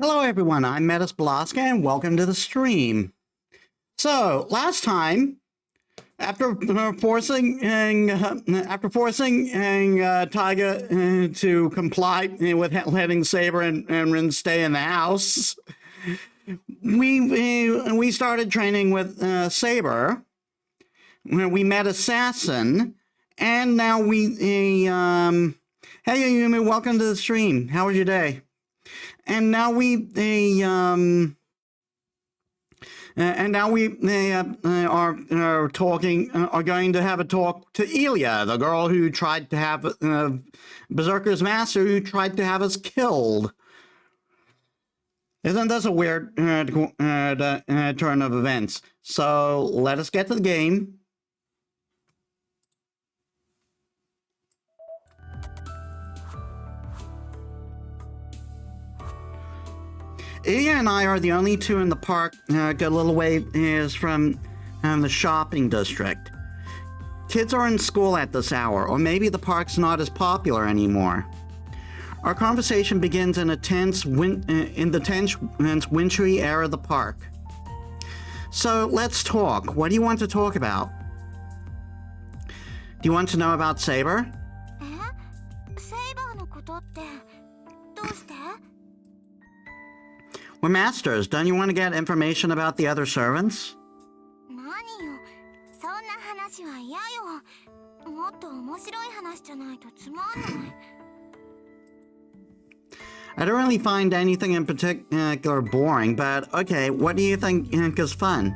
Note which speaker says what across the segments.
Speaker 1: Hello everyone, I'm Metis Balaska and welcome to the stream. So, last time, after forcing Taiga to comply with letting Saber and Rin stay in the house, we started training with Saber. We met Assassin, and now hey Yumi, welcome to the stream. How was your day? And now we are going to have a talk to Illya, the girl who tried to have Berserker's master, who tried to have us killed. Isn't this a weird turn of events? So let us get to the game. Illya and I are the only two in the park. A little way is from the shopping district. Kids are in school at this hour, or maybe the park's not as popular anymore. Our conversation begins in the tense, wintry air of the park. So let's talk. What do you want to talk about? Do you want to know about Saber? We're masters. Don't you want to get information about the other servants? I don't really find anything in particular boring, but okay, what do you think is fun?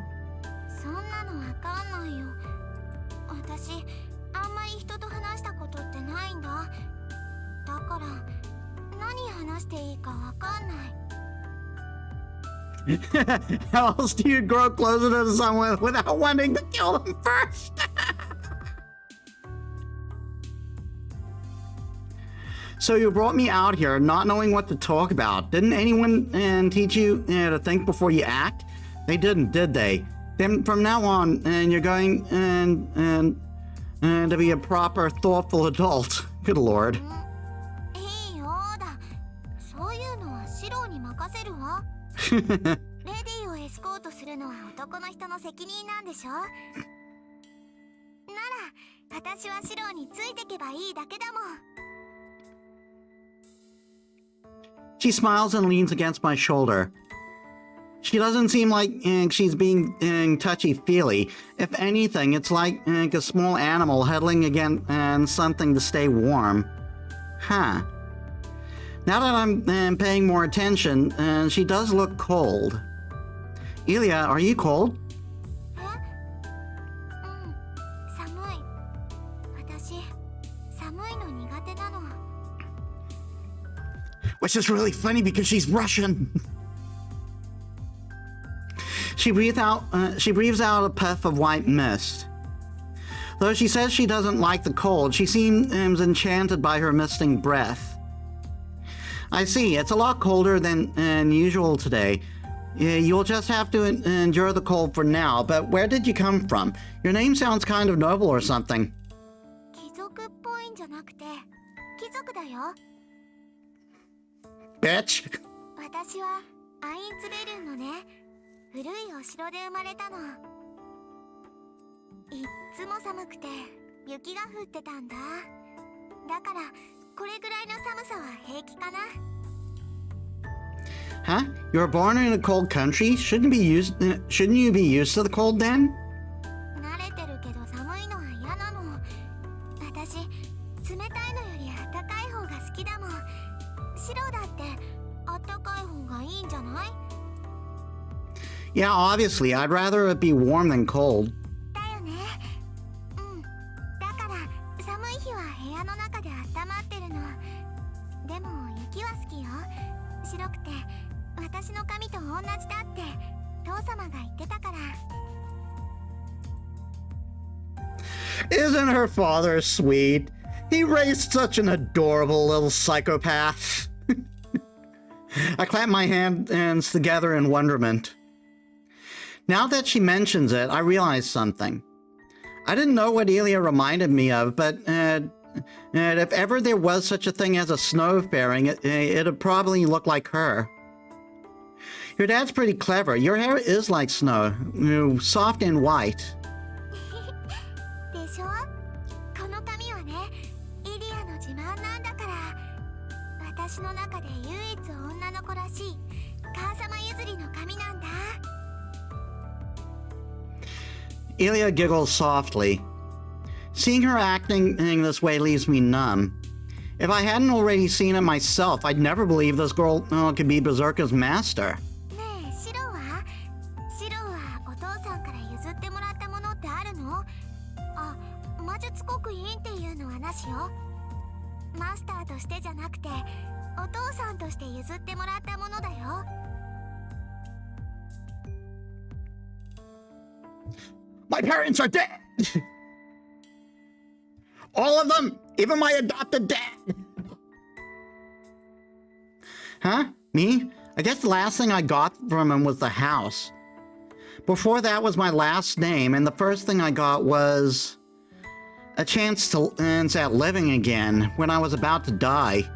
Speaker 1: How else do you grow closer to someone without wanting to kill them first? So you brought me out here not knowing what to talk about. Didn't anyone teach you to think before you act? They didn't, did they? Then from now on, you're going to be a proper, thoughtful adult. Good Lord. She smiles and leans against my shoulder. She doesn't seem like she's being touchy-feely. If anything, it's like a small animal huddling against something to stay warm. Huh. Now that I'm paying more attention, she does look cold. Illya, are you cold? Which is really funny because she's Russian. She breathes out a puff of white mist. Though she says she doesn't like the cold, she seems enchanted by her misting breath. I see, it's a lot colder than usual today. You'll just have to endure the cold for now, but where did you come from? Your name sounds kind of noble or something. Bitch! Huh? You were born in a cold country? Shouldn't you be used to the cold then? Yeah, obviously, I'd rather it be warm than cold. Isn't her father sweet? He raised such an adorable little psychopath. I clap my hands together in wonderment. Now that she mentions it, I realize something. I didn't know what Illya reminded me of, but if ever there was such a thing as a snow fairing, it'd probably look like her. Your dad's pretty clever. Your hair is like snow, soft and white.
Speaker 2: でしょ？この髪はね、イリアの自慢なんだから。私の中で唯一女の子らしい母様譲りの髪なんだ。
Speaker 1: Illya giggles softly. Seeing her acting this way leaves me numb. If I hadn't already seen it myself, I'd never believe this girl could be Berserker's master.
Speaker 2: ねえ、シロは？シロはお父さんから譲ってもらったものってあるの？あ、魔術刻印っていうのはなしよ。マスターとしてじゃなくて、お父さんとして譲ってもらったものだよ。
Speaker 1: My parents are dead! All of them! Even my adopted dad! Huh? Me? I guess the last thing I got from him was the house. Before that was my last name, and the first thing I got was a chance to start living again when I was about to die.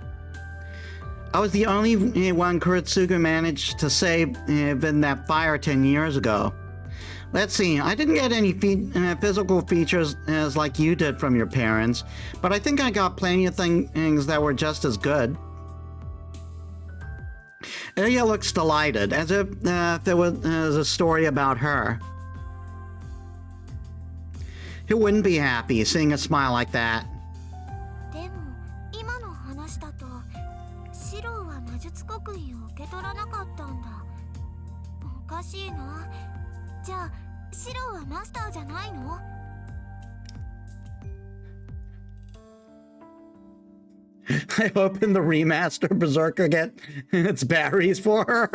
Speaker 1: I was the only one Kuretsugu managed to save in that fire 10 years ago. Let's see, I didn't get any physical features as like you did from your parents, but I think I got plenty of things that were just as good. Illya looks delighted, as if there was a story about her. Who wouldn't be happy seeing a smile like that?
Speaker 2: でも、今の話だと、シロは魔術刻印を受け取らなかったんだ。おかしいな。じゃあ、シロはマスターじゃないの？
Speaker 1: I hope in the remaster Berserker get its batteries for her.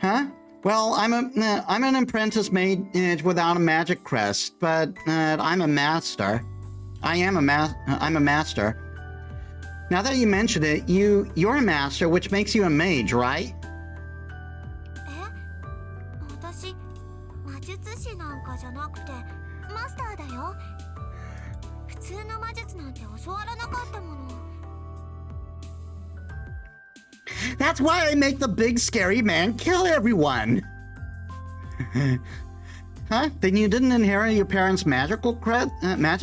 Speaker 1: Huh? Well, I'm an apprentice mage without a magic crest, but I'm a master. I'm a master. Now that you mention it, you're a master, which makes you a mage, right?
Speaker 2: 私、魔術師なんかじゃなくて、マスターだよ。普通の魔術なんて教わらなかったもの。
Speaker 1: That's why I make the big scary man kill everyone. Huh? Then you didn't inherit your parents' magic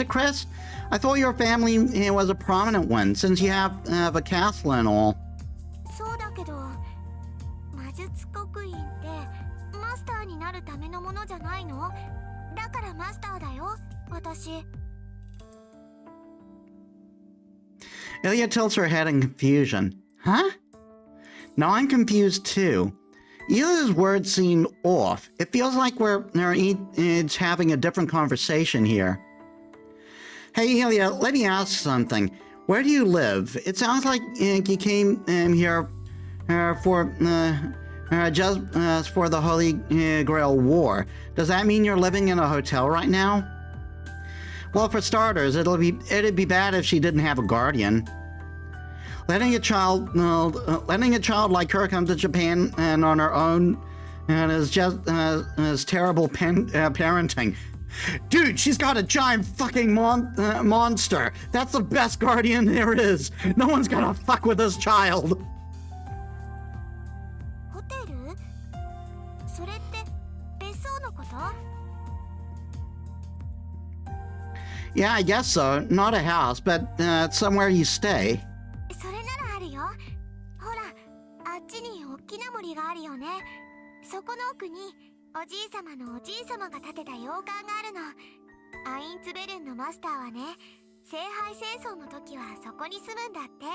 Speaker 1: crest? I thought your family was a prominent one, since you have a castle and all.
Speaker 2: そうだけど、魔術刻印ってマスターになるためのものじゃないの？だからマスターだよ、私。
Speaker 1: Illya tilts her head in confusion. Huh? Now I'm confused too. Ilya's words seem off. It feels like we're each having a different conversation here. Hey Illya, let me ask something. Where do you live? It sounds like you came here just for the Holy Grail War. Does that mean you're living in a hotel right now? Well, for starters, it'd be bad if she didn't have a guardian. Letting a child like her come to Japan and on her own and is just terrible parenting. Dude, she's got a giant fucking monster. That's the best guardian there is. No one's gonna fuck with this child.
Speaker 2: ホテル？それって別荘のこと？
Speaker 1: Yeah, I guess so. Not a house, but somewhere you stay.
Speaker 2: それならあるよ。ほら、あっちに大きな森があるよね。そこの奥におじいさまのおじいさまが建てた洋館があるの。アインツベルンのマスターはね、聖杯戦争の時はそこに住むんだって。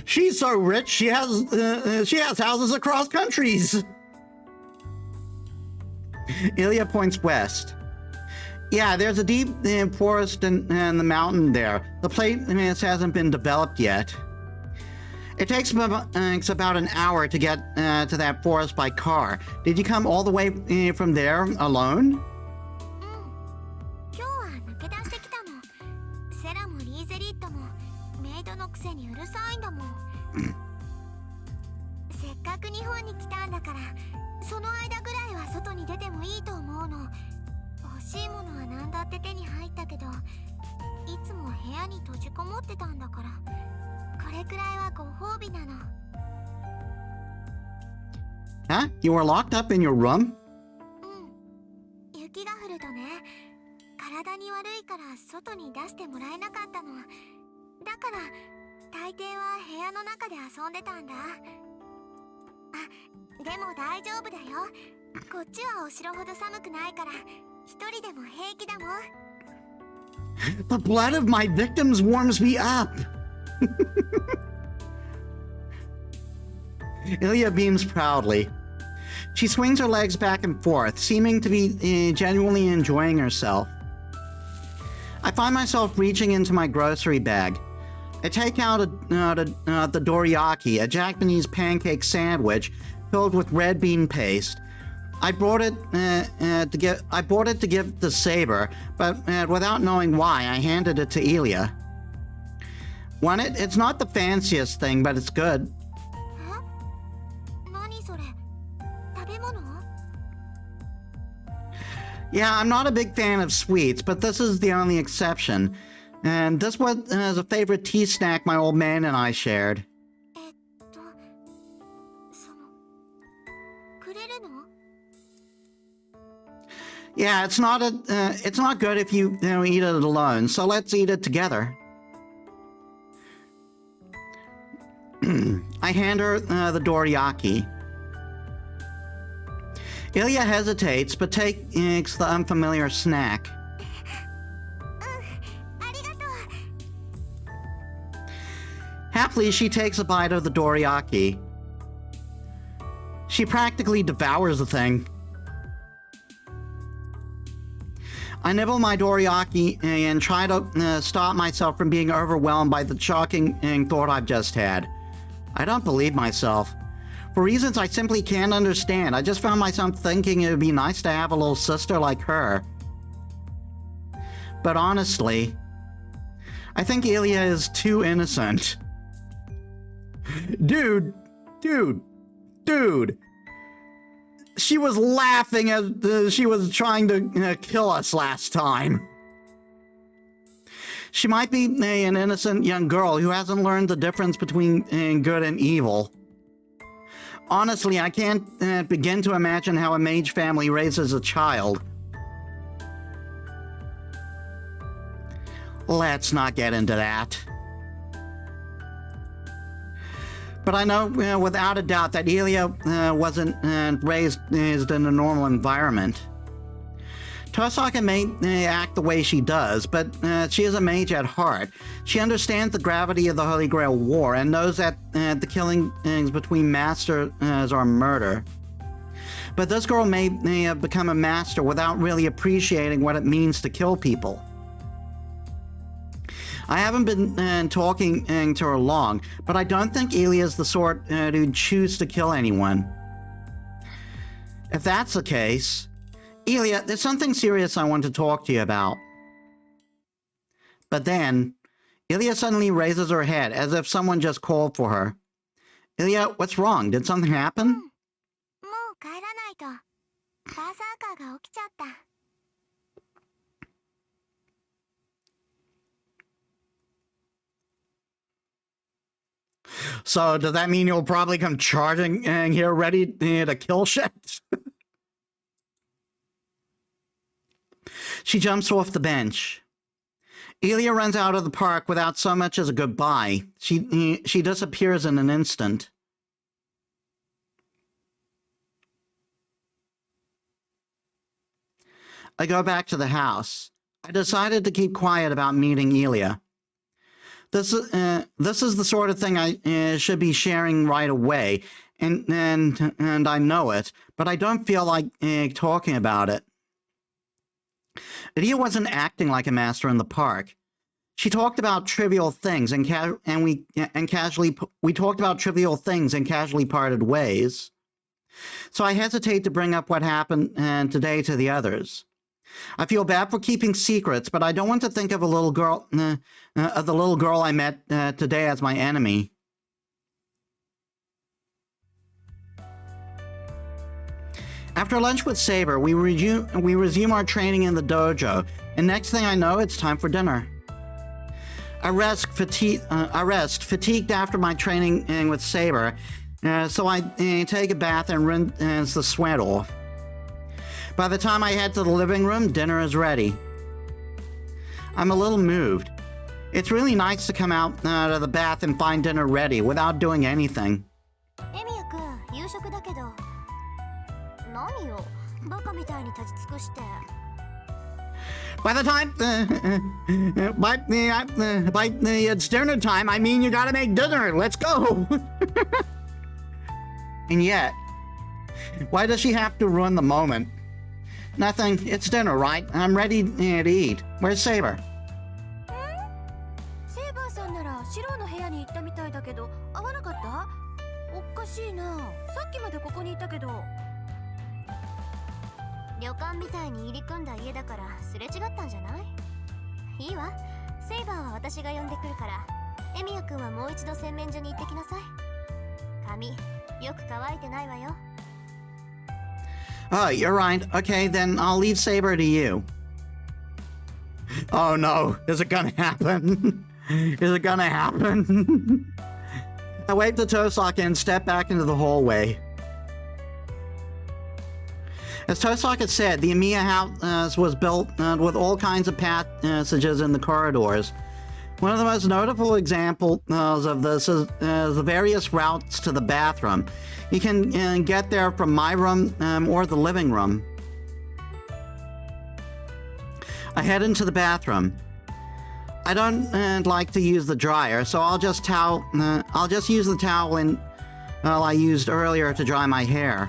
Speaker 1: She's so rich, she has houses across countries. Illya points west. Yeah, there's a deep forest in the mountain there. The place hasn't been developed yet. It takes about an hour to get to that forest by car. Did you come all the way from there alone?
Speaker 2: 今日は抜け出してきたの。セラもリーゼリットもメイドのくせにうるさいんだもん。せっかく日本に来たんだから、その間ぐらいは外に出てもいいと思うの。欲しいものは何だって手に入ったけど、屋に閉じこもってたんだから、これくらいはご褒美なの。
Speaker 1: Huh? You were locked up in your room?
Speaker 2: うん。雪が降るとね、体に悪いから外に出してもらえなかったの。だから大抵は部屋の中で遊んでたんだ。あ、でも大丈夫だよ。こっちはお城ほど寒くないから一人でも平気だもん。
Speaker 1: The blood of my victims warms me up. Illya beams proudly. She swings her legs back and forth, seeming to be genuinely enjoying herself. I find myself reaching into my grocery bag. I take out the doriyaki, a Japanese pancake sandwich filled with red bean paste. I brought it to give to Saber, but without knowing why, I handed it to Illya. Want it? It's not the fanciest thing, but it's good.
Speaker 2: 何それ？食べ物？
Speaker 1: Yeah, I'm not a big fan of sweets, but this is the only exception. And this was a favorite tea snack my old man and I shared.
Speaker 2: くれるの？
Speaker 1: Yeah, it's not good if you eat it alone, so let's eat it together. I hand her the doriyaki. Illya hesitates, but takes the unfamiliar snack.
Speaker 2: ありがとう。
Speaker 1: Happily, she takes a bite of the doriyaki. She practically devours the thing. I nibble my doriyaki and try to stop myself from being overwhelmed by the shocking thought I've just had. I don't believe myself. For reasons I simply can't understand, I just found myself thinking it would be nice to have a little sister like her. But honestly, I think Illya is too innocent. Dude. She was laughing as she was trying to kill us last time. She might be an innocent young girl who hasn't learned the difference between good and evil. Honestly, I can't begin to imagine how a mage family raises a child. Let's not get into that. But I know without a doubt that Illya wasn't raised in a normal environment. Tosaka may act the way she does, but she is a mage at heart. She understands the gravity of the Holy Grail War and knows that the killings between masters are murder. But this girl may have become a master without really appreciating what it means to kill people. I haven't been talking to her long, but I don't think Illya is the sort who'd choose to kill anyone. If that's the case, Illya, there's something serious I want to talk to you about. But then, Illya suddenly raises her head as if someone just called for her. Illya, what's wrong? Did something happen?
Speaker 2: もう帰らないと。バーサーカーが起きちゃった。
Speaker 1: So does that mean you'll probably come charging here ready to kill shit? She jumps off the bench. Illya runs out of the park without so much as a goodbye. She disappears in an instant. I go back to the house. I decided to keep quiet about meeting Illya. This is the sort of thing I should be sharing right away, and I know it, but I don't feel like talking about it. Illya wasn't acting like a master in the park. She talked about trivial things we talked about trivial things and casually parted ways. So I hesitate to bring up what happened today to the others. I feel bad for keeping secrets, but I don't want to think of the little girl I met today as my enemy. After lunch with Saber, we resume our training in the dojo, and next thing I know, it's time for dinner. I rest fatigued after my training with Saber, so I take a bath and rinse the sweat off. By the time I head to the living room, dinner is ready. I'm a little moved. It's really nice to come out of the bath and find dinner ready without doing anything.
Speaker 2: エミヤ君、夕食だけど。何よ、バカみたいに立ち尽くして。
Speaker 1: By the time, it's dinner time, I mean you gotta make dinner. Let's go. And yet, why does she have to ruin the moment? Nothing. It's dinner, right? I'm ready to eat. Where's Saber?
Speaker 2: セイバーさんならシローの部屋に行ったみたいだけど、会わなかった？おかしいな。さっきまでここにいたけど。旅館みたいに入り組んだ家だからすれ違ったんじゃない？いいわ。セイバーは私が呼んでくるから、エミヤ君はもう一度洗面所に行ってきなさい。髪、よく乾いてないわよ。
Speaker 1: Oh, you're right. Okay, then I'll leave Saber to you. Oh no, is it gonna happen? Is it gonna happen? I wave to Tosaka and step back into the hallway. As Tosaka said, the Amiya house was built with all kinds of passages in the corridors. One of the most notable examples of this is the various routes to the bathroom. You can get there from my room or the living room. I head into the bathroom. I don't like to use the dryer, so I'll just use the towel I used earlier to dry my hair.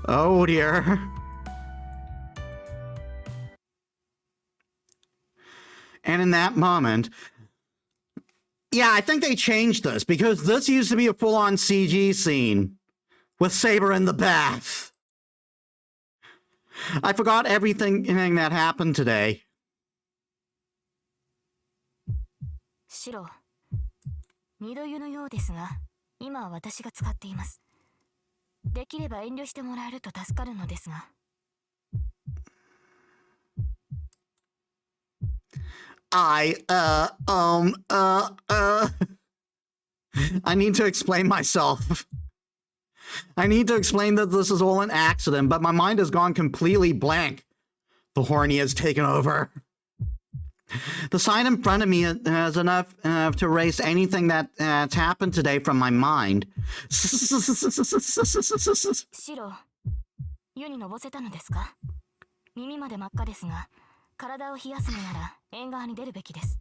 Speaker 1: Oh dear. And in that moment, yeah, I think they changed this because this used to be a full-on CG scene with Saber in the bath. I forgot everything that happened today.
Speaker 2: シロ、二度湯のようですが、今は私が使っています。できれば遠慮してもらえると助かるのですが。
Speaker 1: I need to explain myself. I need to explain that this is all an accident, but my mind has gone completely blank. The horny has taken over. The sign in front of me is enough to erase anything that's happened today from my mind.
Speaker 2: シロ、湯にのぼせたのですか？耳まで真っ赤ですが、体を冷やすのなら縁側に出るべきです。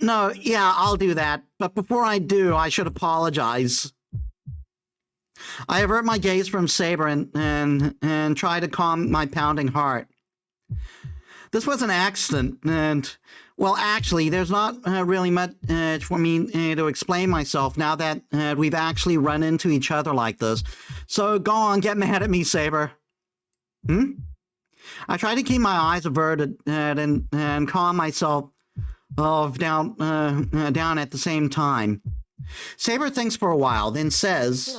Speaker 1: No, yeah, I'll do that. But before I do, I should apologize. I avert my gaze from Saber and try to calm my pounding heart. This was an accident, and, well, actually, there's not really much for me to explain myself now that we've actually run into each other like this. So go on, get mad at me, Saber. I try to keep my eyes averted and calm myself down at the same time. Saber thinks for a while, then says,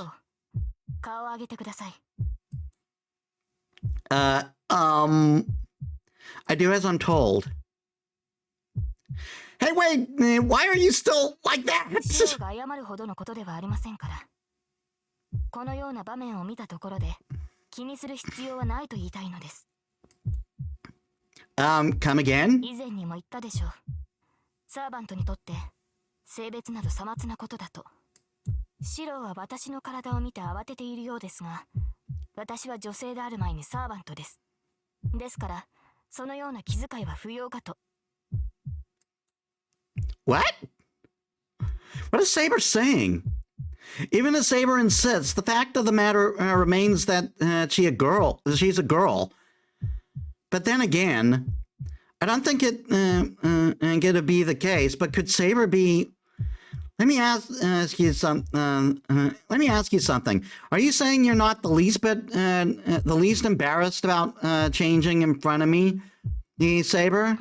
Speaker 1: I do as I'm told. Hey, wait, why are you still like that?
Speaker 2: が謝るほどのことではありませんから。このような場面を見たところで気にする必要はないと言いたいのです。
Speaker 1: Come again?
Speaker 2: 以前にも言ったでしょう。サーバントにとって性別などさまつなことだと。シローは私の体を見て慌てているようですが、私は女性である前にサーバントです。ですから、そのような気遣いは不要かと。
Speaker 1: What? What is Saber saying? Even as Saber insists, the fact of the matter remains that she's a girl. But then again, I don't think it gonna be the case. But could Saber be? Let me ask you something. Are you saying you're not the least embarrassed about changing in front of me, Saber?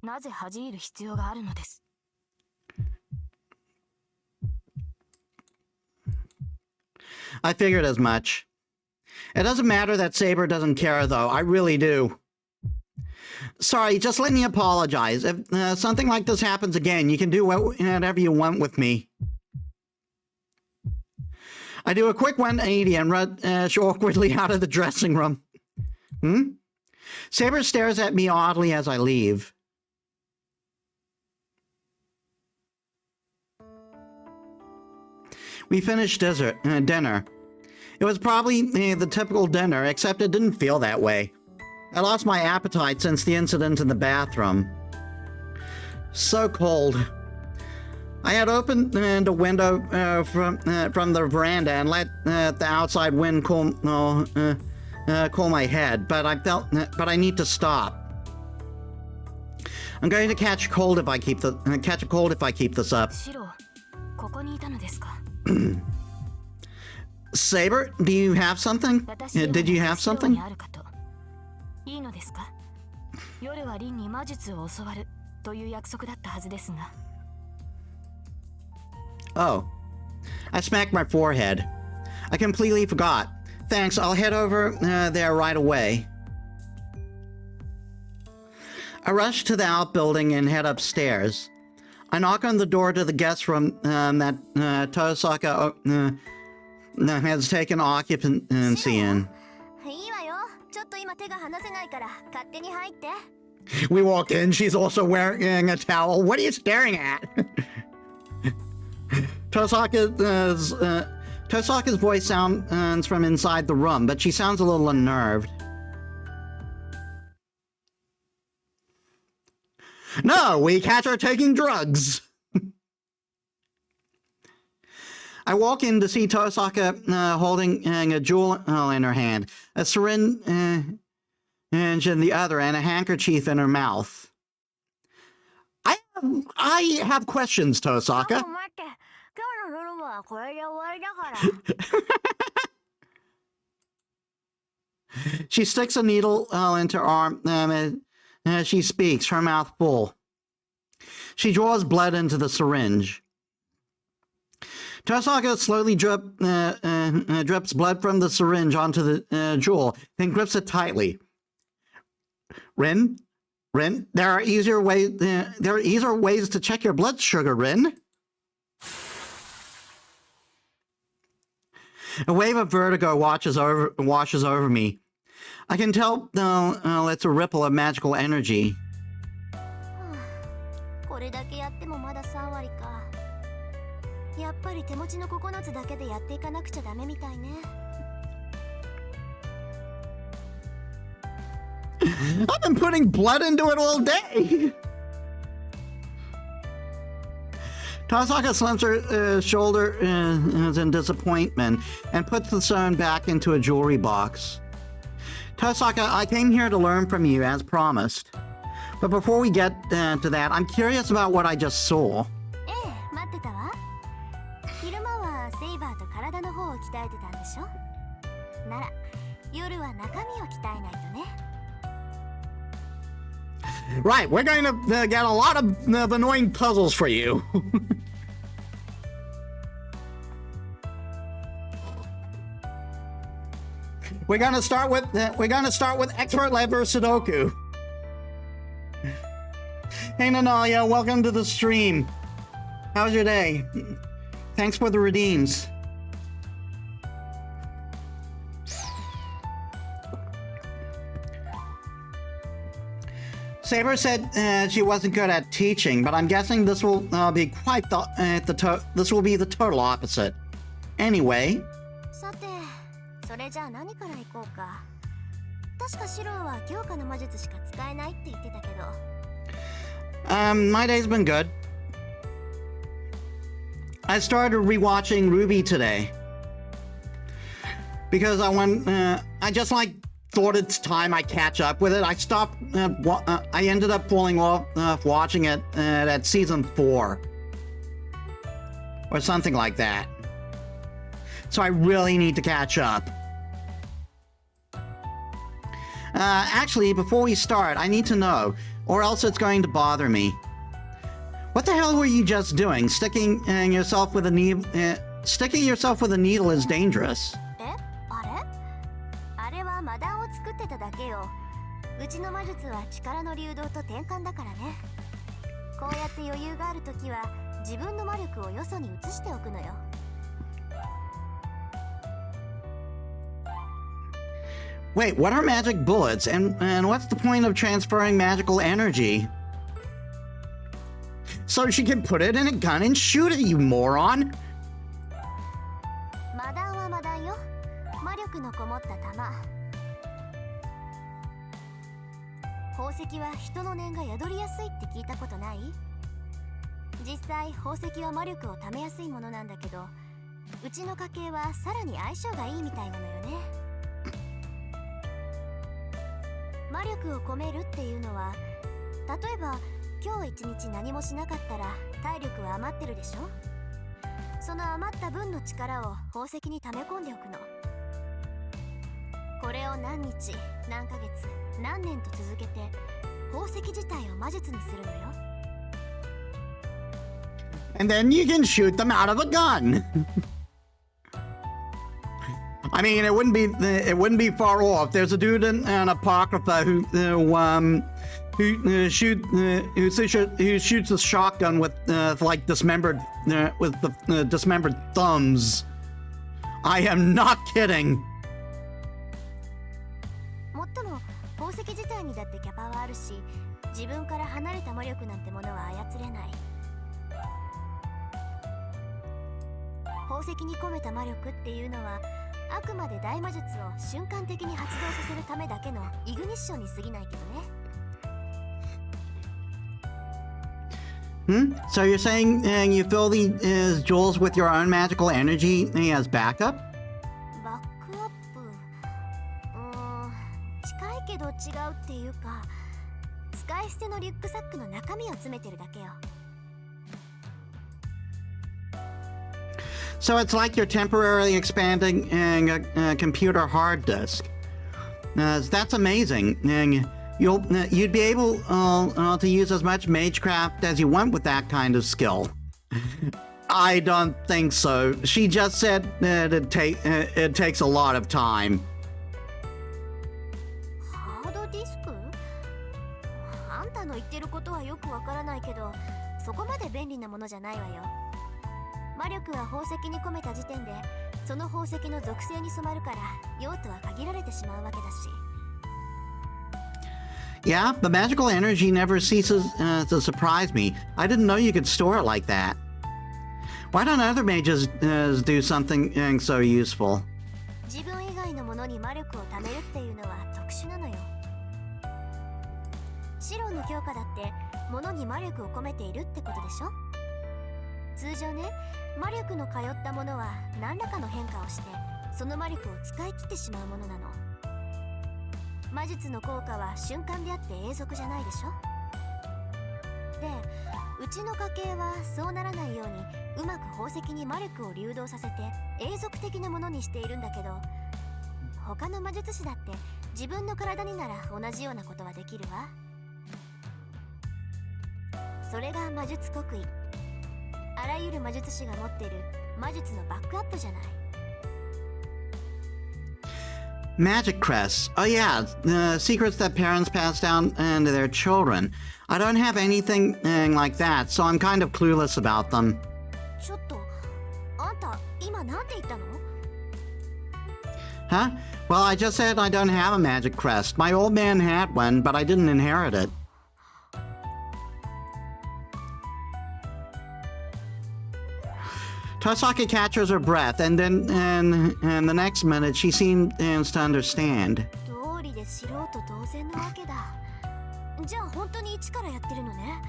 Speaker 2: なぜ恥じる必要があるのです。
Speaker 1: I figured as much. It doesn't matter that Saber doesn't care, though. I really do. Sorry, just let me apologize. If something like this happens again, you can do whatever you want with me. I do a quick 180 and rush awkwardly out of the dressing room. Saber stares at me oddly as I leave. We finished dinner. It was probably the typical dinner, except it didn't feel that way. I lost my appetite since the incident in the bathroom. So cold. I had opened a window from the veranda and let the outside wind cool my head, but I need to stop. I'm going to catch a cold if I keep this up. Saber, do you have something? Did you have something? Oh. I smacked my forehead. I completely forgot. Thanks, I'll head over there right away. I rush to the outbuilding and head upstairs. I knock on the door to the guest room that Tosaka has taken occupancy in. We walk in, she's also wearing a towel. What are you staring at? Tosaka's voice sounds from inside the room, but she sounds a little unnerved. No, we catch her taking drugs. I walk in to see Tosaka holding a jewel in her hand, a syringe in the other, and a handkerchief in her mouth. I have questions, Tosaka. She sticks a needle into her arm as she speaks, her mouth full. She draws blood into the syringe. Tosaka slowly drips blood from the syringe onto the jewel, then grips it tightly. Rin, there are easier ways to check your blood sugar, Rin. A wave of vertigo washes over me. I can tell it's a ripple of magical energy. I've been putting blood into it all day. Tosaka slumps her shoulder in disappointment and puts the stone back into a jewelry box. Tosaka, I came here to learn from you as promised. But before we get to that, I'm curious about what I just saw. Right, we're going to get a lot of annoying puzzles for you. We're gonna start with expert level Sudoku. Hey Nanalia, welcome to the stream. How's your day? Thanks for the redeems. Saber said she wasn't good at teaching, but I'm guessing this will be quite this will be the total opposite. Anyway. My day's been good. I started rewatching Ruby today because I just thought it's time I catch up with it. I stopped. I ended up falling off watching it at season 4 or something like that. So I really need to catch up. Actually, before we start, I need to know, or else it's going to bother me. What the hell were you just doing? Sticking yourself with a needle is dangerous.
Speaker 2: せただけよ。うちの魔術は力の流動と転換だからね。こうやって余裕があるときは自分の魔力をよそに移しておくのよ。
Speaker 1: Wait, what are magic bullets? And what's the point of transferring magical energy? So she can put it in a gun and shoot it, you moron!
Speaker 2: 魔弾は魔弾よ。魔力のこもった弾。宝石は人の念が宿りやすいって聞いたことない？実際宝石は魔力を貯めやすいものなんだけど、うちの家系はさらに相性がいいみたいなのよね。魔力を込めるっていうのは、例えば今日一日何もしなかったら体力は余ってるでしょ。その余った分の力を宝石に溜め込んでおくの。これを何日、何ヶ月、何年と続けて宝石自体を魔術にするのよ。
Speaker 1: And then you can shoot them out of a gun. I mean, it wouldn't be far off. There's a dude in an apocrypha who shoots a shotgun with like dismembered dismembered thumbs. I am not kidding.
Speaker 2: もっとも宝石自体にだってキャパはあるし、自分から離れた魔力なんてものは操れない。宝石に込めた魔力っていうのは、あくまで大魔術を瞬間的に発動させるためだけのイグニッションに過ぎないけどね。
Speaker 1: So you're saying you fill the jewels with your own magical energy as backup?
Speaker 2: バックアップ。近いけど違うっていうか、使い捨てのリュックサックの中身を詰めてるだけよ。
Speaker 1: So it's like you're temporarily expanding a computer hard disk. That's amazing. You'd be able to use as much magecraft as you want with that kind of skill. I don't think so. She just said that it takes a lot of time.
Speaker 2: ハードディスク？あんたの言ってることはよくわからないけど、そこまで便利なものじゃないわよ。魔力は宝石に込めた時点で、その宝石の属性に染まるから用途は限られてしまうわけだし。
Speaker 1: Yeah, the magical energy never ceases to surprise me. I didn't know you could store it like that. Why don't other mages do something so useful?
Speaker 2: 自分以外のものに魔力を貯めるっていうのは特殊なのよ。シロンの強化だって物に魔力を込めているってことでしょ。通常ね、魔力の通ったものは何らかの変化をしてその魔力を使い切ってしまうものなの。魔術の効果は瞬間であって永続じゃないでしょ。で、うちの家系はそうならないようにうまく宝石に魔力を流動させて永続的なものにしているんだけど、他の魔術師だって自分の体になら同じようなことはできるわ。それが魔術国威。あらゆる魔術師が持ってる魔術のバックアップじゃない。
Speaker 1: Magic crests. Oh yeah, secrets that parents pass down to their children. I don't have anything like that, so I'm kind of clueless about them.
Speaker 2: ちょっと、あんた今なんて言ったの？
Speaker 1: Huh? Well, I just said I don't have a magic crest. My old man had one, but I didn't inherit it. Tosaka catches her breath, and then and the next minute she seems to understand.
Speaker 2: 道理で素人同然なわけだ。じゃあ本当に一からやってるのね。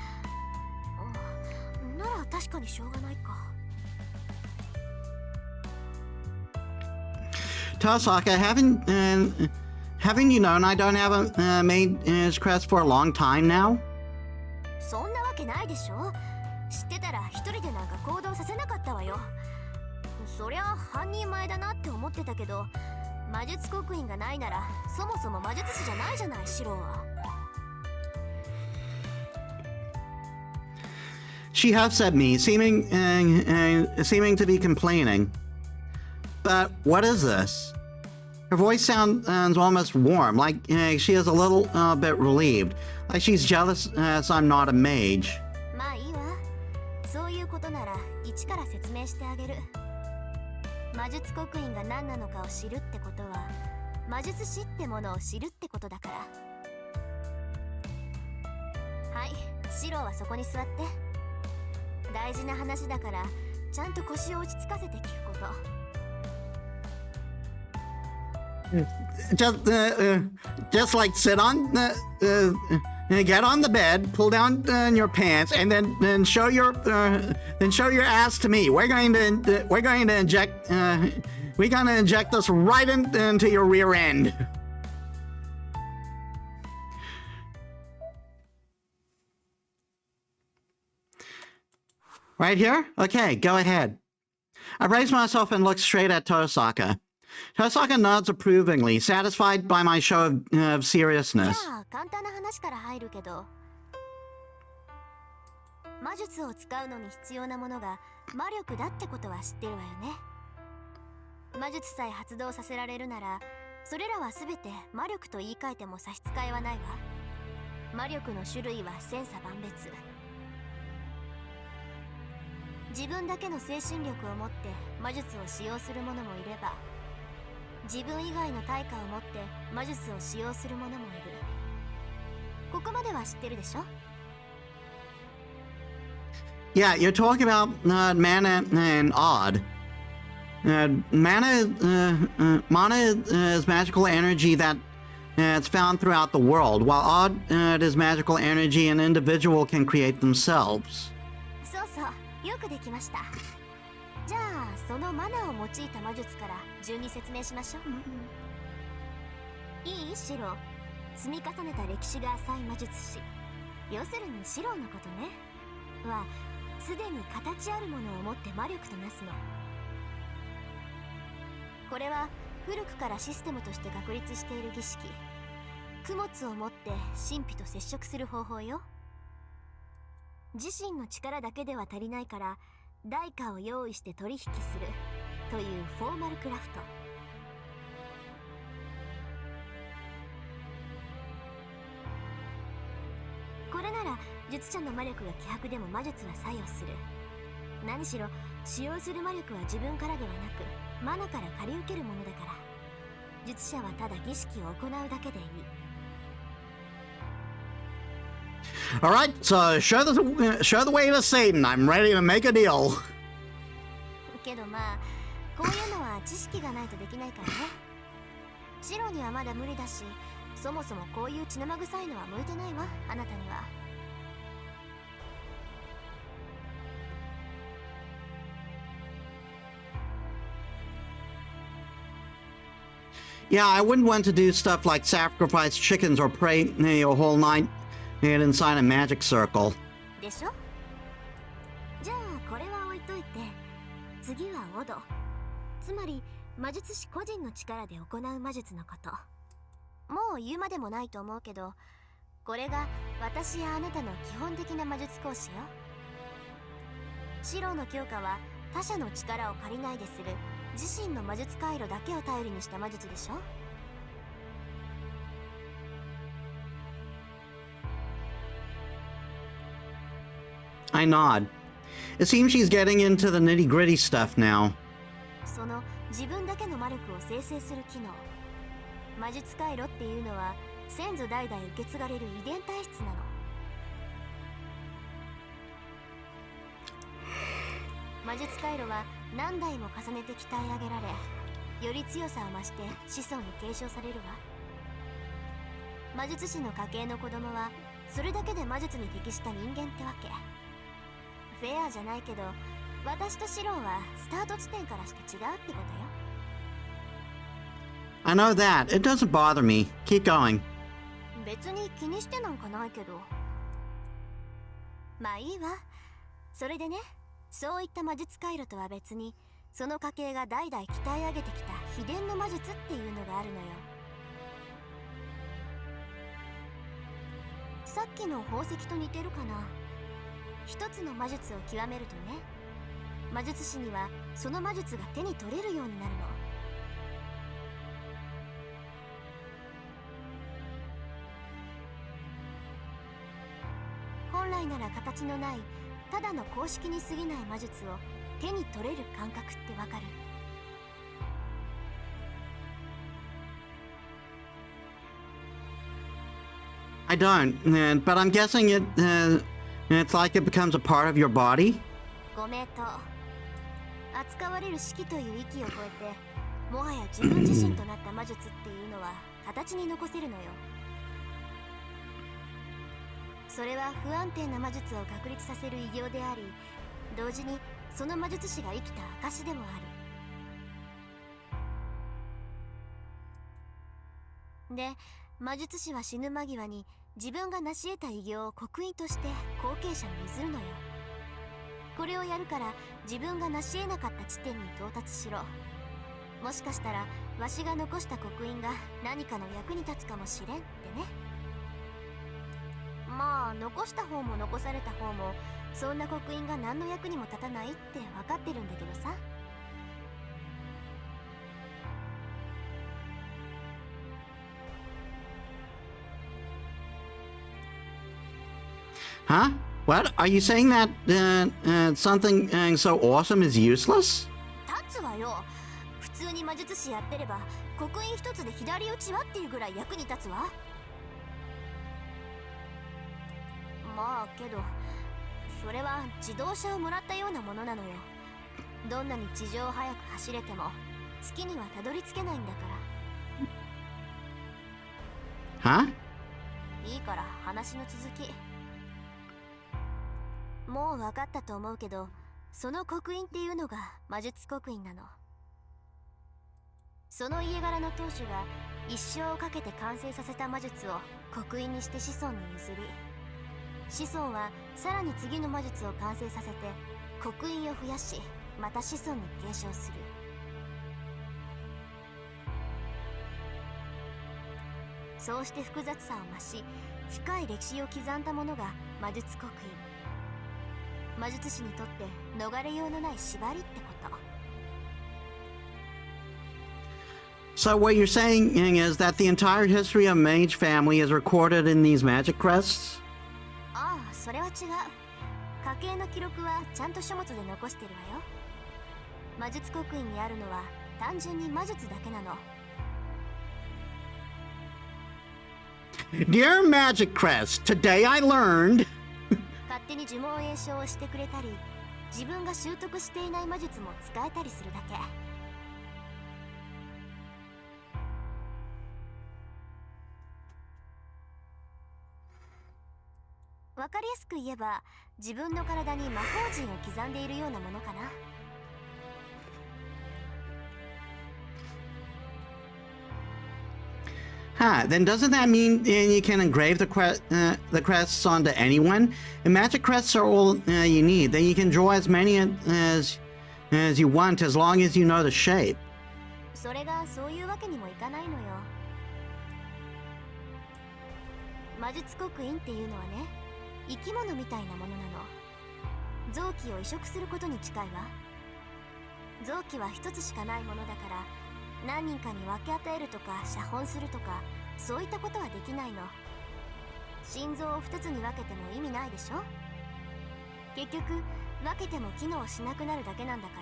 Speaker 2: なら確かにしょうがないか。
Speaker 1: Tosaka, haven't you known I don't have a maid's crest for a long time now?
Speaker 2: そんなわけないでしょ。知ってたら一人でなんか行動させなかったわよ。そりゃ半人前だなって思ってたけど、魔術刻印がないならそもそも魔術師じゃないじゃない、シロは。
Speaker 1: She huffs at me, seeming to be complaining. But what is this? Her voice sounds almost warm, like she is a little bit relieved, like she's jealous as I'm not a mage.
Speaker 2: まあいいわ。そういうことなら一から説明してあげる。魔術刻印が何なのかを知るってことは、魔術師ってものを知るってことだから。はい、シロはそこに座って。大事な話だから、ちゃんと腰を落ち着かせて聞くこと。
Speaker 1: Just like sit on get on the bed, pull down your pants, and then show your ass to me. We're going to inject this right into your rear end. Right here? Okay, go ahead. I raise myself and look straight at Tosaka. Tosaka nods approvingly, satisfied by my show of seriousness.
Speaker 2: じゃあ簡単な話から入るけど、魔術を使うのに必要なものが魔力だってことは知ってるわよね。魔術さえ発動させられるなら、それらは全て魔力と言い換えても差し支えはないわ。魔力の種類は千差万別。自分だけの精神力を持って魔術を使用する者もいれば、自分以外の対価を持って魔術を使用する者もいる。ここまでは知ってるでしょ？
Speaker 1: Yeah, you're talking about mana and odd. Mana is magical energy that it's found throughout the world, while odd is magical energy an individual can create themselves.
Speaker 2: そうそう、よくできました。じゃあそのマナーを用いた魔術から順に説明しましょう。いい？シロ、積み重ねた歴史が浅い魔術師、要するにシロのことねは、すでに形あるものを持って魔力となすの。これは古くからシステムとして確立している儀式、供物を持って神秘と接触する方法よ。自身の力だけでは足りないから、代価を用意して取引するというフォーマルクラフト。これなら術者の魔力が希薄でも魔術は作用する。何しろ使用する魔力は自分からではなくマナから借り受けるものだから、術者はただ儀式を行うだけでいい。
Speaker 1: Alright, so show the way to Satan. I'm ready to make a deal.
Speaker 2: けどまあ、こういうのは知識がないとできないからね。シロにはまだ無理だし、そもそもこういう血生臭いのは向いてないわ、あなたには。
Speaker 1: Yeah, I wouldn't want to do stuff like sacrifice chickens or pray a whole night inside a magic circle.
Speaker 2: でしょ？じゃあこれは置いといて、次はオド、つまり魔術師個人の力で行う魔術のこと。もう言うまでもないと思うけど、これが私やあなたの基本的な魔術講師よ。シロの強化は他者の力を借りないでする自身の魔術回路だけを頼りにした魔術でしょ。
Speaker 1: I nod. It seems she's getting into the nitty-gritty stuff now.
Speaker 2: その自分だけの魔力を生成する機能、魔術回路っていうのは先祖代々受け継がれる遺伝体質なの。魔術回路は何代も重ねて鍛え上げられ、より強さを増して子孫に継承されるわ。魔術師の家系の子供はそれだけで魔術に適した人間ってわけ。フェアじゃないけど、私とシローはスタート地点からして違うってことよ。
Speaker 1: I know that. It doesn't bother me. Keep going.
Speaker 2: 別に気にしてなんかないけど。まあいいわ。それでね、そういった魔術回路とは別に、その家系が代々鍛え上げてきた秘伝の魔術っていうのがあるのよ。さっきの宝石と似てるかな。一つの魔術を極めるとね、魔術師にはその魔術が手に取れるようになるの。来なら形のないただの公式に過ぎない魔術を手に取れる感覚ってわかる？
Speaker 1: I don't, but I'm guessing it's like it becomes a part of your body?
Speaker 2: ご名答。扱われる式という域を超えて、もはや自分自身となった魔術っていうのは形に残せるのよ。それは不安定な魔術を確立させる偉業であり、同時にその魔術師が生きた証でもある。で、魔術師は死ぬ間際に自分が成し得た偉業を刻印として後継者に譲るのよ。これをやるから自分が成し得なかった地点に到達しろ。もしかしたらわしが残した刻印が何かの役に立つかもしれんってね。まあ残した方も残された方もそんな刻印が何の役にも立たないって分かってるんだけどさ。
Speaker 1: Huh? What? Are you saying that something so awesome is useless?
Speaker 2: 立つわよ。普通に魔術師やってれば刻印一つで左打ちはっていうぐらい役に立つわ。まあけどそれは自動車をもらったようなものなのよ。どんなに地上を速く走れても月にはたどり着けないんだから。
Speaker 1: Huh?
Speaker 2: いいから話の続き。もう分かったと思うけど、その刻印っていうのが魔術刻印なの。その家柄の当主が一生をかけて完成させた魔術を刻印にして子孫に譲り、子孫はさらに次の魔術を完成させて刻印を増やし、また子孫に継承する。そうして複雑さを増し、深い歴史を刻んだものが魔術刻印。魔術師にとって逃れようのない縛りってこと。
Speaker 1: So what you're saying is that the entire history of Mage family is recorded in these magic crests?
Speaker 2: ああ、それは違う。家系の記録はちゃんと書物で残してるわよ。魔術刻印にあるのは単純に魔術だけなの。
Speaker 1: Dear Magic Crest, today I learned...
Speaker 2: 勝手に呪文演唱をしてくれたり、自分が習得していない魔術も使えたりするだけ。わかりやすく言えば、自分の体に魔法陣を刻んでいるようなものかな。
Speaker 1: Huh, then doesn't that mean you can engrave the crests onto anyone? And magic crests are all you need. Then you can draw as many as you want as long as you know the shape.
Speaker 2: それがそういうわけにもいかないのよ。魔術刻印っていうのはね、生き物みたいなものなの。臓器を移植することに近いわ。臓器は一つしかないものだから、何人かに分け与えるとか写本するとかそういったことはできないの。心臓を2つに分けても意味ないでしょ。結局分けても機能しなくなるだけなんだか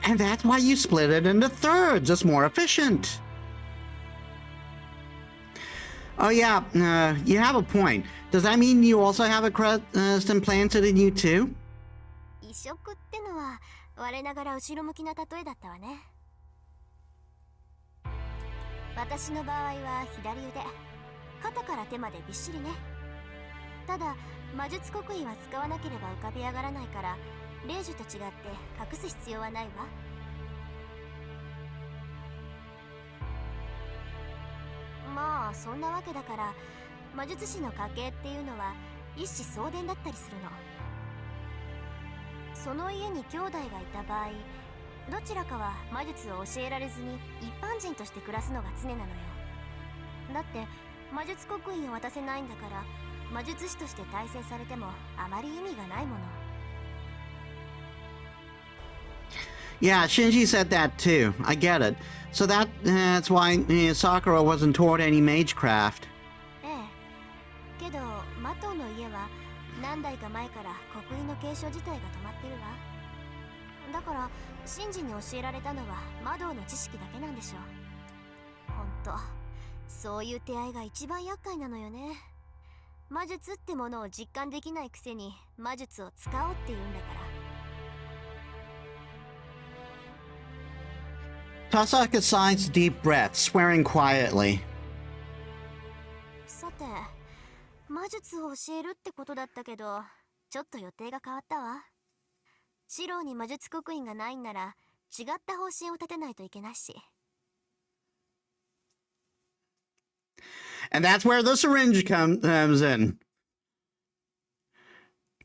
Speaker 2: ら。
Speaker 1: And that's why you split it into thirds. It's more efficient. Oh yeah, you have a point. Does that mean you also have a crest implanted in you too?
Speaker 2: 移植ってのは我ながら後ろ向きな例えだったわね。私の場合は左腕、肩から手までびっしりね。ただ魔術刻印は使わなければ浮かび上がらないから、霊樹と違って隠す必要はないわ。まあそんなわけだから、魔術師の家系っていうのは一子相伝だったりするの。その家に兄弟がいた場合、どちらかは魔術を教えられずに一般人として暮らすのが常なのよ。だって魔術刻印を渡せないんだから、魔術師として大成されてもあまり意味がないもの。
Speaker 1: Yeah, Shinji said that too. I get it. So that's why Sakura wasn't taught any magecraft.
Speaker 2: ええ。けどマトの何代か前から刻印の継承自体が止まってるわ。だから神事に教えられたのは魔導の知識だけなんでしょう。ほんとそういう手合いが一番厄介なのよね。魔術ってものを実感できないくせに魔術を使おうって言うんだから。
Speaker 1: Tosaka sighed a deep breath, swearing quietly.
Speaker 2: さて、魔術を教えるってことだったけど、ちょっと予定が変わったわ。四郎に魔術刻印がないんなら、違った方針を立てないといけないし。
Speaker 1: And that's where the syringe comes in.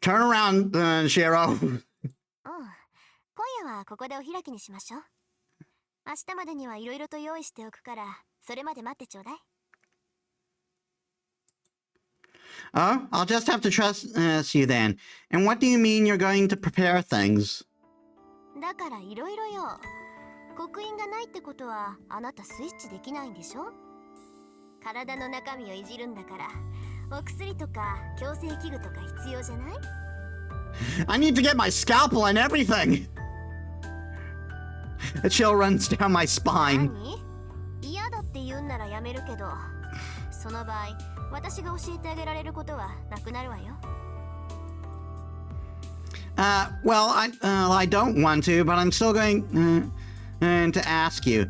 Speaker 1: Turn around, Shiro.
Speaker 2: うん。今夜はここでお開きにしましょう。明日までにはいろいろと用意しておくから、それまで待ってちょうだい。
Speaker 1: Oh, I'll just have to trust you then. And what do you mean you're going to prepare things?
Speaker 2: だからいろいろよ。刻印がないってことは、あなたスイッチできないんでしょ？体の中身をいじるんだから、お薬とか矯正器具とか必要じゃない？
Speaker 1: I need to get my scalpel and everything. A chill runs down my spine.
Speaker 2: 何？嫌だって言うんならやめるけど、その場合、私が教えてあげられることはなくなるわよ。
Speaker 1: Well, I don't want to, but I'm still going to ask you.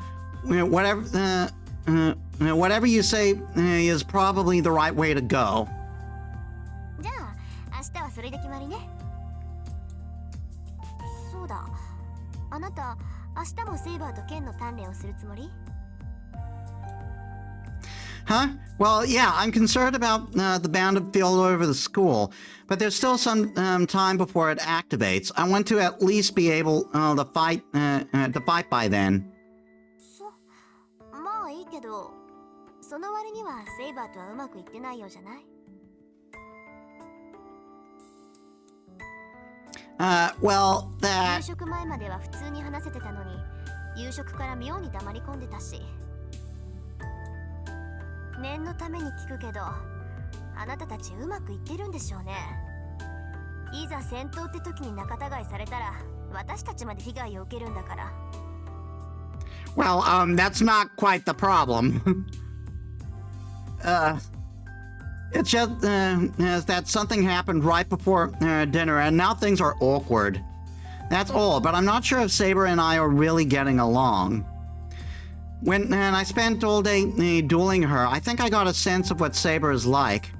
Speaker 1: Whatever you say is probably the right way to go.
Speaker 2: じゃあ、明日はそれで決まりね。そうだ。あなた、明日もセイバーと剣の鍛錬をするつもり？
Speaker 1: Huh? Well, yeah, I'm concerned about the battlefield over the school, but there's still some time before it activates. I want to at least be able to fight by then.
Speaker 2: まあいいけど、その割にはセイバーとはうまくいってないようじゃない？
Speaker 1: Well,
Speaker 2: 夕食前までは普通に話せてたのに、夕食から妙に黙り込んでたし。念のために聞くけど、あなたたちうまくいってるんでしょうね。いざ戦闘って時に仲違いされたら、私たちまで被害を受けるんだから。
Speaker 1: Well, that's not quite the problem. It's just that something happened right before dinner, and now things are awkward. That's all, but I'm not sure if Saber and I are really getting along. When I spent all day dueling her, I think I got a sense of what Saber is like.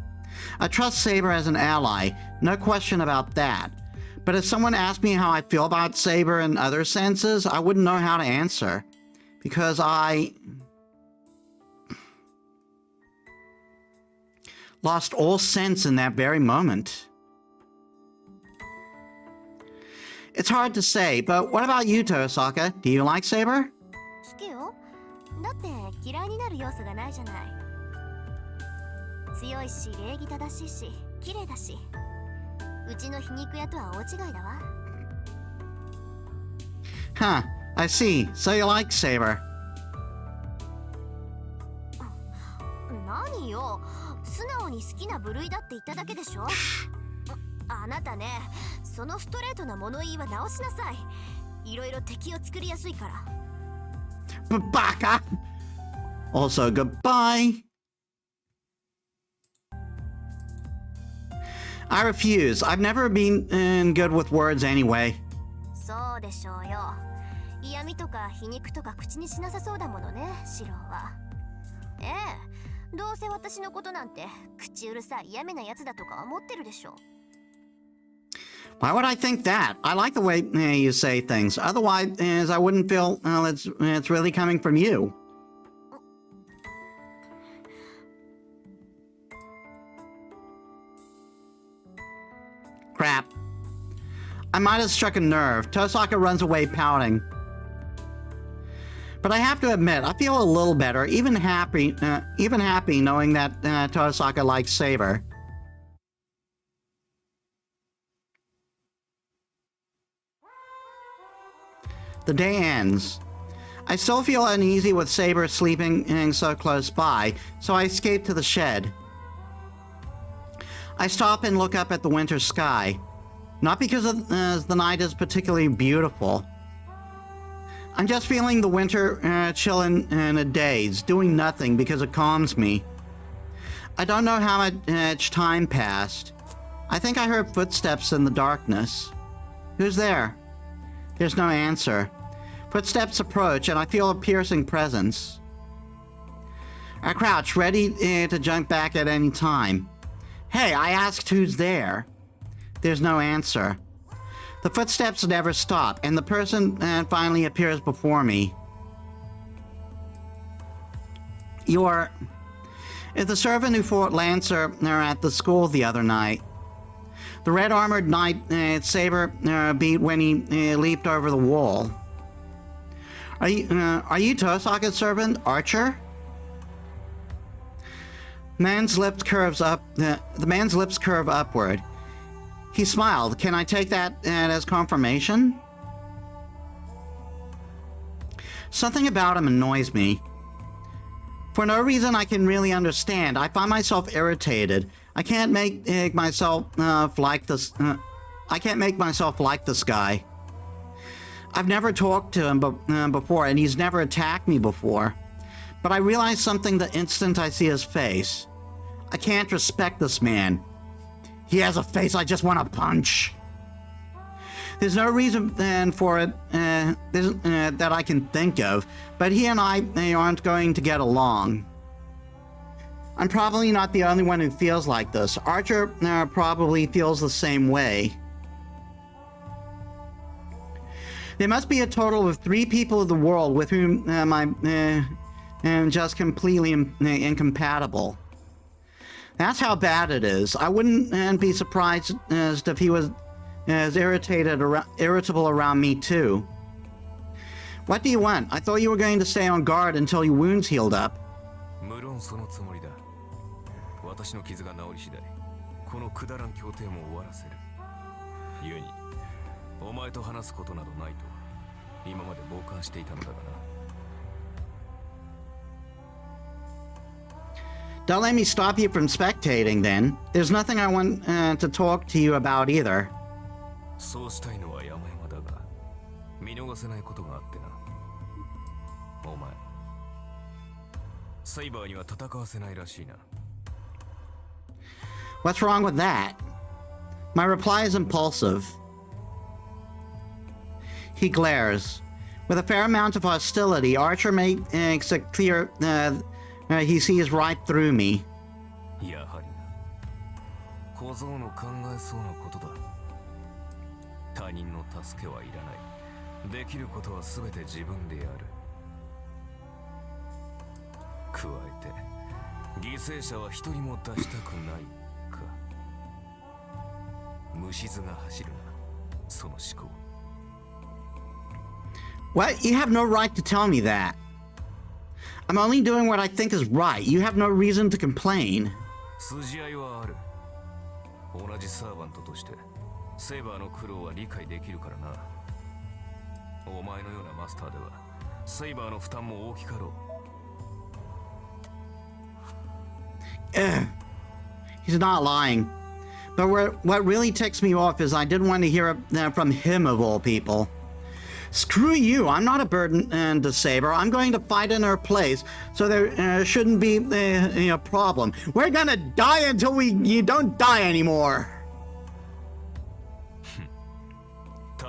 Speaker 1: I trust Saber as an ally, no question about that. But if someone asked me how I feel about Saber in other senses, I wouldn't know how to answer. Because I lost all sense in that very moment. It's hard to say, but what about you, Tosaka? Do you like Saber?
Speaker 2: 好きよ。だって嫌いになる要素がないじゃない。強いし、礼儀正しいし、綺麗だし。うちの皮肉屋とは大違いだわ。
Speaker 1: Huh, I see. So you like Saber.
Speaker 2: 何よ。素直に好きな部類だって言っただけでしょ。あなたね、そのストレートな物言いは直しなさい。いろいろ敵を作りやすいから。
Speaker 1: Baka! Also, goodbye. I refuse. I've never been good with words anyway.
Speaker 2: そうでしょうよ。嫌味とか皮肉とか口にしなさそうだものね、シロは。ええ、どうせ私のことなんて口うるさい嫌味なやつだとか思ってるでしょ。
Speaker 1: Why would I think that? I like the way you say things. Otherwise, I wouldn't feel it's really coming from you. Crap. I might have struck a nerve. Tosaka runs away pouting. But I have to admit, I feel a little better, even happy knowing that Tosaka likes Saber. The day ends. I still feel uneasy with Saber sleeping so close by, so I escape to the shed. I stop and look up at the winter sky, not because the night is particularly beautiful. I'm just feeling the winter chill in a daze, doing nothing because it calms me. I don't know how much time passed. I think I heard footsteps in the darkness. Who's there? There's no answer. Footsteps approach, and I feel a piercing presence. I crouch, ready to jump back at any time. Hey, I asked who's there. There's no answer. The footsteps never stop, and the person finally appears before me. You're the servant who fought Lancer at the school the other night. The red-armored knight saber beat when he leaped over the wall. Are you Tosaka's servant, Archer? The man's lips curve upward. He smiled. Can I take that as confirmation? Something about him annoys me. For no reason I can really understand, I find myself irritated. I can't make myself like this. I can't make myself like this guy. I've never talked to him before, and he's never attacked me before. But I realize something the instant I see his face. I can't respect this man. He has a face I just want to punch. There's no reason for it that I can think of, but he and I aren't going to get along. I'm probably not the only one who feels like this. Archer probably feels the same way. There must be a total of 3 people in the world with whom I'm just completely incompatible. That's how bad it is. I wouldn't be surprised if he was as irritable around me too. What do you want? I thought you were going to stay on guard until your wounds healed up.
Speaker 3: 無論そのつもりだ。私の傷が治り次第、このくだらん協定も終わらせる。故に、お前と話すことなどないと今まで傍観していたのだがな。
Speaker 1: Don't let me stop you from spectating then. There's nothing I want to talk to you about either.
Speaker 3: そうしたいのは山々だが、見逃せないことがあってな。お前、サイバーには戦わせないらしいな。
Speaker 1: What's wrong with that? My reply is impulsive. He glares. With a fair amount of hostility, Archer makes it clear he sees right through me.
Speaker 3: やはりな。小僧の考えそうなことだ。他人の助けはいらない。できることは全て自分でやる。加えて、犠牲者は一人も出したくないか。虫唾が走るな、その思考。
Speaker 1: What? You have no right to tell me that. I'm only doing what I think is right. You have no reason to complain.
Speaker 3: 筋合いはある。同じサーバントとして、セイバーの苦労は理解できるからな。お前のようなマスターでは、セイバーの負担も大きかろう。
Speaker 1: He's not lying. But what really ticks me off is I didn't want to hear from him of all people. Screw you, I'm not a burden to Saber. I'm going to fight in her place, so there shouldn't be a problem. We're gonna die until you don't die anymore.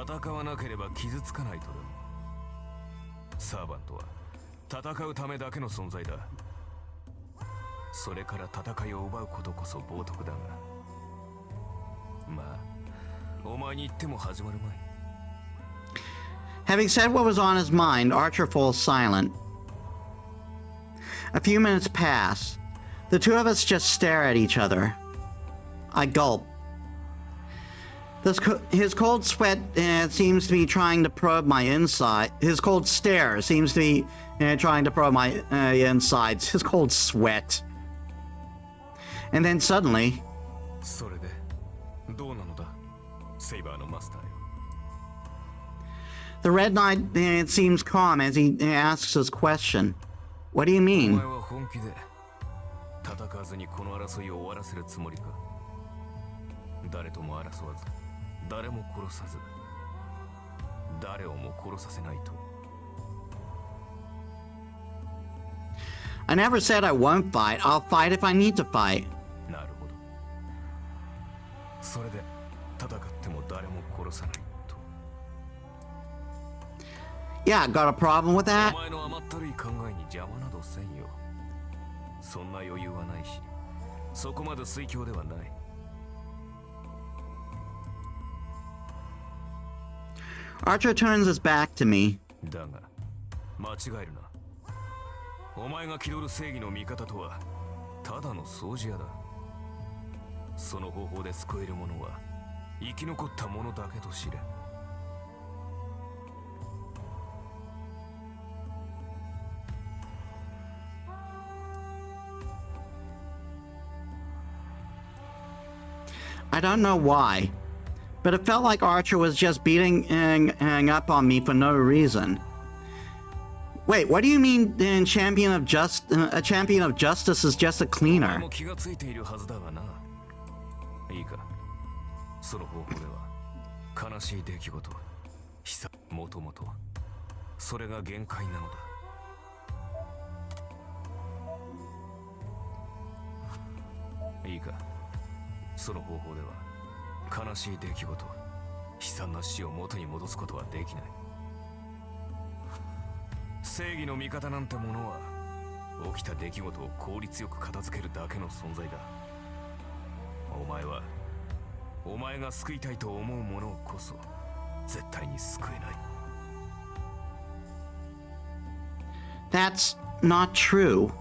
Speaker 3: 戦わなければ傷つかないとでも。サーバントは戦うためだけの存在だ。それから戦いを奪うことこそ冒涜だが。まあ、お前に言っても始まるまい。
Speaker 1: Having said what was on his mind, Archer falls silent. A few minutes pass. The two of us just stare at each other. I gulp. His cold sweat seems to be trying to probe my inside. His cold stare seems to be trying to probe my insides. His cold sweat. And then suddenly...
Speaker 3: それで、どうなのだ、セイバーのマスターよ。
Speaker 1: The Red Knight seems calm as he asks his question. What do you mean?
Speaker 3: お前は本気で戦わずにこの争いを終わらせるつもりか。誰とも争わず、誰も殺さず、誰をも殺させないと。
Speaker 1: I never said I won't fight. I'll fight if I need to fight.
Speaker 3: なるほど。それで戦っても誰も殺さないと。
Speaker 1: Yeah, got a problem with
Speaker 3: お
Speaker 1: that?
Speaker 3: 前の甘ったるい考えに邪魔などせんよ。そんな余裕はないし、そこまで推強ではない。
Speaker 1: Archer turns his back to me.
Speaker 3: だが間違えるな。お前が気取る正義の味方とはただの掃除屋だ。その方法で救える者は生き残った者だけと知れ。
Speaker 1: I don't know why, but it felt like Archer was just beating up on me for no reason. Wait, what do you mean a champion of justice is just a
Speaker 3: お前
Speaker 1: cleaner?
Speaker 3: も気がついているはずだがな。いいか、その方法では悲しい出来事、悲惨、もともとそれが限界なのだ。いいか、その方法では悲しい出来事、悲惨な死を元に戻すことはできない。正義の味方なんてものは起きた出来事を効率よく片付けるだけの存在だ。お前はお前が救いたいと思うものをこそ絶対に救えない。
Speaker 1: That's not true.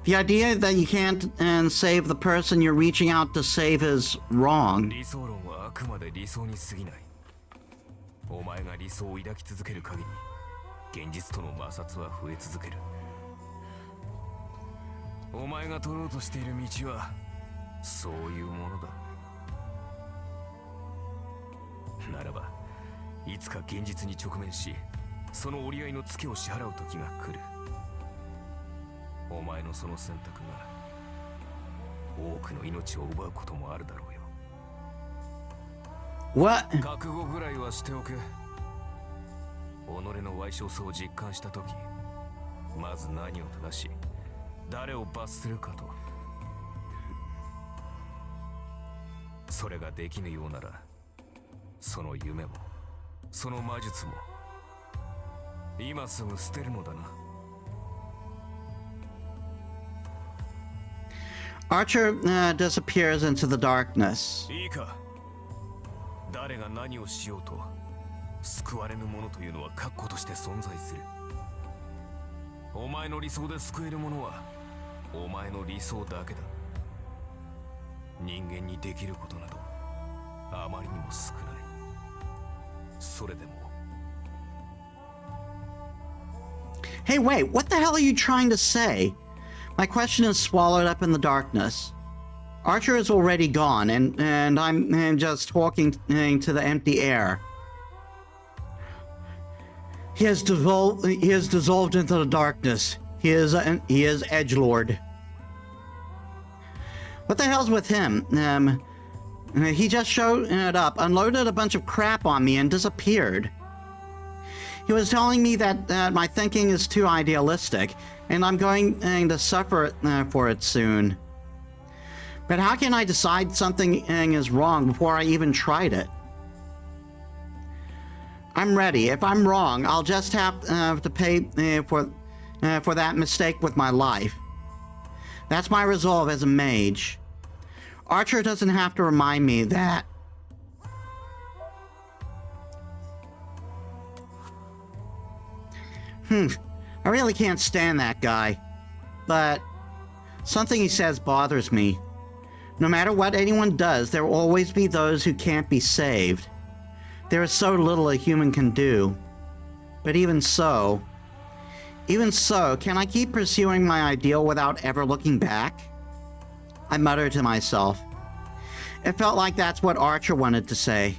Speaker 1: The idea that you can't save the person you're reaching out to save is wrong.
Speaker 3: 理想論はあくまで理想に過ぎない。お前が理想を抱き続ける限り現実との摩擦は増え続ける。お前が取ろうとしている道はそういうものだ。ならばいつか現実に直面し、その折り合いのツケを支払う時が来る。お前のその選択が多くの命を奪うこともあるだろうよ。
Speaker 1: What?
Speaker 3: 覚悟ぐらいはしておけ。己の歪小さを実感した時、まず何を正し誰を罰するかと。それができぬようなら、その夢もその魔術も今すぐ捨てるのだな。
Speaker 1: Archer disappears into the darkness.
Speaker 3: いいか、誰が何をしようと救われぬ者というのは確固として存在する。お前の理想で救える者はお前の理想だけだ。人間にできることなどあまりにも少ない。それでも
Speaker 1: Hey, wait, what the hell are you trying to say? My question is swallowed up in the darkness. Archer is already gone, and I'm just talking to the empty air. He has dissolved into the darkness. He is edgelord. What the hell's with him? He just showed up, unloaded a bunch of crap on me, and disappeared. He was telling me that my thinking is too idealistic, and I'm going to suffer for it soon. But how can I decide something is wrong before I even tried it? I'm ready. If I'm wrong, I'll just have to pay for that mistake with my life. That's my resolve as a mage. Archer doesn't have to remind me that. I really can't stand that guy. But something he says bothers me. No matter what anyone does, there will always be those who can't be saved. There is so little a human can do. But even so, can I keep pursuing my ideal without ever looking back? I muttered to myself. It felt like that's what Archer wanted to say.